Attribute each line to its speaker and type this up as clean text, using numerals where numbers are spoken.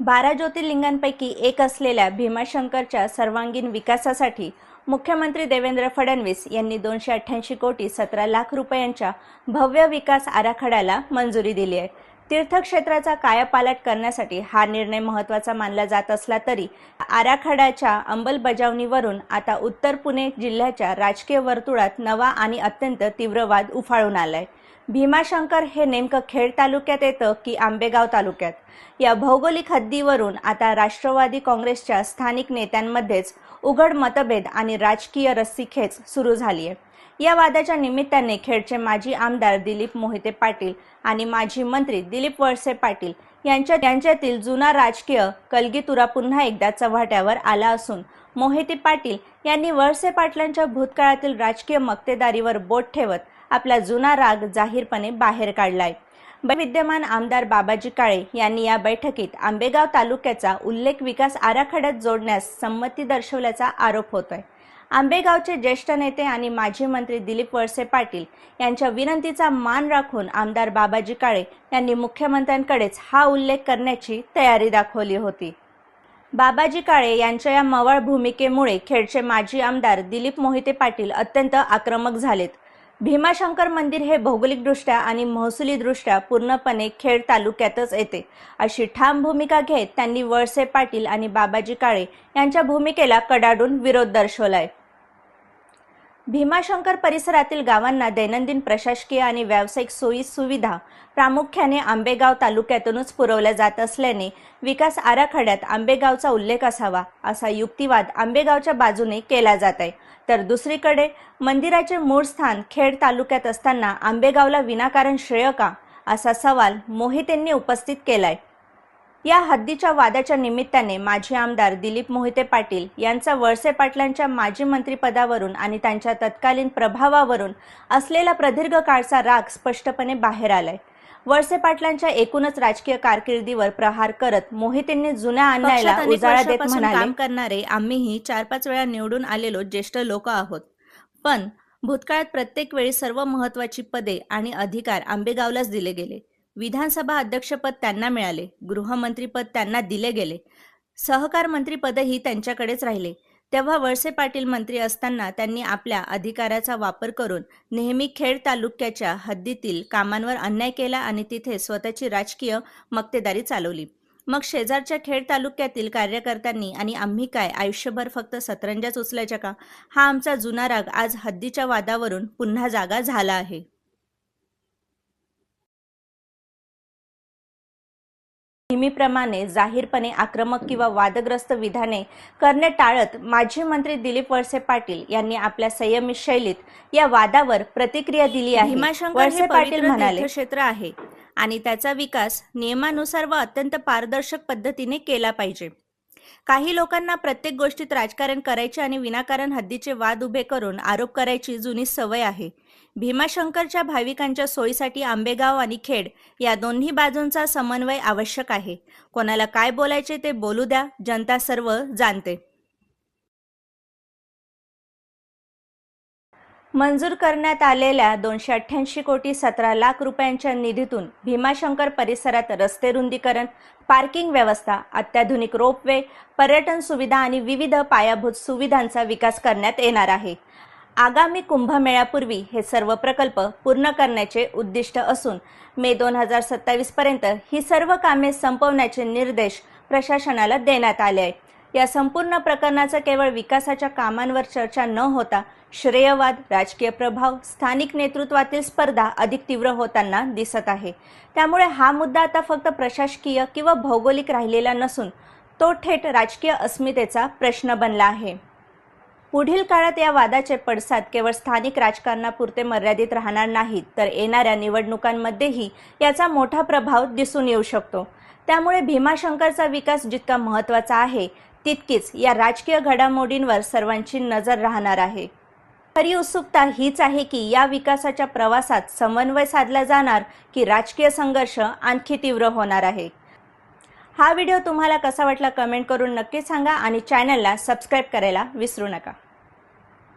Speaker 1: 12 ज्योतिर्लिंगांपैकी एक असलेल्या भीमाशंकरच्या सर्वांगीण विकासासाठी मुख्यमंत्री देवेंद्र फडणवीस यांनी 288 कोटी 17 लाख रुपयांच्या भव्य विकास आराखड्याला मंजुरी दिली आहे। तीर्थक्षेत्राचा कायापालट करण्यासाठी हा निर्णय महत्त्वाचा मानला जात असला तरी आराखड्याच्या अंमलबजावणीवरून आता उत्तर पुणे जिल्ह्याच्या राजकीय वर्तुळात नवा आणि अत्यंत तीव्र वाद उफाळून आलाय। भीमाशंकर हे नेमकं खेड तालुक्यात येतं की आंबेगाव तालुक्यात? या भौगोलिक हद्दीवरून आता राष्ट्रवादी काँग्रेसच्या स्थानिक नेत्यांमध्येच उघड मतभेद आणि राजकीय रस्सीखेच सुरू झाली आहे। या वादाच्या निमित्ताने खेडचे माजी आमदार दिलीप मोहिते पाटील आणि माजी मंत्री दिलीप वळसे पाटील यांच्यातील जुना राजकीय कलगीतुरा पुन्हा एकदा चव्हाट्यावर आला असून मोहिते पाटील यांनी वळसे पाटलांच्या भूतकाळातील राजकीय मक्तेदारीवर बोट ठेवत आपला जुना राग जाहीरपणे बाहेर काढलाय। विद्यमान आमदार बाबाजी काळे यांनी या बैठकीत आंबेगाव तालुक्याचा उल्लेख विकास आराखड्यात जोडण्यास संमती दर्शवल्याचा आरोप होतोय। आंबेगावचे ज्येष्ठ नेते आणि माजी मंत्री दिलीप वळसे पाटील यांच्या विनंतीचा मान राखून आमदार बाबाजी काळे यांनी मुख्यमंत्र्यांकडेच हा उल्लेख करण्याची तयारी दाखवली होती। बाबाजी काळे यांच्या या मवाळ भूमिकेमुळे खेडचे माजी आमदार दिलीप मोहिते पाटील अत्यंत आक्रमक झालेत। भीमाशंकर मंदिर हे भौगोलिकदृष्ट्या आणि महसुलीदृष्ट्या पूर्णपणे खेड तालुक्यातच येते अशी ठाम भूमिका घेत त्यांनी वळसे पाटील आणि बाबाजी काळे यांच्या भूमिकेला कडाडून विरोध दर्शवलाय। भीमाशंकर परिसरातील गावांना दैनंदिन प्रशासकीय आणि व्यावसायिक सोयी सुविधा प्रामुख्याने आंबेगाव तालुक्यातूनच पुरवल्या जात असल्याने विकास आराखड्यात आंबेगावचा उल्लेख असावा असा युक्तिवाद आंबेगावच्या बाजूने केला जात आहे। तर दुसरीकडे मंदिराचे मूळ स्थान खेड तालुक्यात असताना आंबेगावला विनाकारण श्रेय का असा सवाल मोहितेंनी उपस्थित केलाय। या हद्दीच्या वादाच्या निमित्ताने माजी आमदार दिलीप मोहिते पाटील यांचा वळसे पाटलांच्या माजी मंत्रिपदावरून आणि त्यांच्या तत्कालीन प्रभावावरून असलेला प्रदीर्घ काळचा राग स्पष्टपणे बाहेर आलाय। वळसे पाटलांच्या एकूणच राजकीय कारकिर्दीवर प्रहार करत मोहितेंनी जुन्या अन्यायाला उजाळा देत म्हणाले, काम करणारे आम्हीही 4-5 वेळा निवडून आलेलो ज्येष्ठ लोक आहोत, पण भूतकाळात प्रत्येक वेळी सर्व महत्त्वाची पदे आणि अधिकार आंबेगावलाच दिले गेले। विधानसभा अध्यक्षपद त्यांना मिळाले, गृहमंत्रीपद त्यांना दिले गेले, सहकार मंत्रीपदही त्यांच्याकडेच राहिले। तेव्हा वळसे पाटील मंत्री असताना त्यांनी आपल्या अधिकाराचा वापर करून नेहमी खेड तालुक्याच्या हद्दीतील कामांवर अन्याय केला आणि तिथे स्वतःची राजकीय मक्तेदारी चालवली। मग शेजारच्या खेड तालुक्यातील कार्यकर्त्यांनी आणि आम्ही काय आयुष्यभर फक्त सतरंजाच उचलायच्या का? हा आमचा जुना राग आज हद्दीच्या वादावरून पुन्हा जागा झाला आहे। नेहमीप्रमाणे जाहीरपणे आक्रमक किंवा वादग्रस्त विधाने करणे टाळत माजी मंत्री दिलीप वळसे पाटील यांनी आपल्या संयमित शैलीत या वादावर प्रतिक्रिया दिली आहे। वळसे पाटील म्हणाले, क्षेत्र आहे आणि त्याचा विकास नियमानुसार व अत्यंत पारदर्शक पद्धतीने केला पाहिजे। काही लोकांना प्रत्येक गोष्टीत राजकारण करायचे आणि विनाकारण हद्दीचे वाद उभे करून आरोप करायची जुनी सवय आहे। भीमाशंकरच्या भाविकांच्या सोयीसाठी आंबेगाव आणि खेड या दोन्ही बाजूंचा समन्वय आवश्यक आहे। कोणाला काय बोलायचे ते बोलू द्या, जनता सर्व जाणते। मंजूर करण्यात आलेल्या 288 कोटी 17 लाख रुपयांच्या निधीतून भीमाशंकर परिसरात रस्ते रुंदीकरण, पार्किंग व्यवस्था, अत्याधुनिक रोपवे, पर्यटन सुविधा आणि विविध पायाभूत सुविधांचा विकास करण्यात येणार आहे। आगामी कुंभमेळ्यापूर्वी हे सर्व प्रकल्प पूर्ण करण्याचे उद्दिष्ट असून मे 2027 पर्यंत ही सर्व कामे संपवण्याचे निर्देश प्रशासनाला देण्यात आले आहेत। या संपूर्ण प्रकरणाचा केवळ विकासाच्या कामांवर चर्चा न होता श्रेयवाद, राजकीय प्रभाव, स्थानिक नेतृत्वातील स्पर्धा अधिक तीव्र होताना दिसत आहे। त्यामुळे हा मुद्दा आता फक्त प्रशासकीय किंवा भौगोलिक राहिलेला नसून तो थेट राजकीय अस्मितेचा प्रश्न बनला आहे। पुढील काळात या वादाचे पडसाद केवळ स्थानिक राजकारणापुरते मर्यादित राहणार नाहीत, तर येणाऱ्या निवडणुकांमध्येही याचा मोठा प्रभाव दिसून येऊ शकतो। त्यामुळे भीमाशंकरचा विकास जितका महत्त्वाचा आहे तितकीच या राजकीय घडामोडींवर सर्वांची नजर राहणार आहे। खरी उत्सुकता हीच आहे की या विकासाच्या प्रवासात समन्वय साधला जाणार की राजकीय संघर्ष आणखी तीव्र होणार आहे। हा व्हिडिओ तुम्हाला कसा वाटला कमेंट करून नक्की सांगा आणि चॅनलला सबस्क्राइब करायला विसरू नका।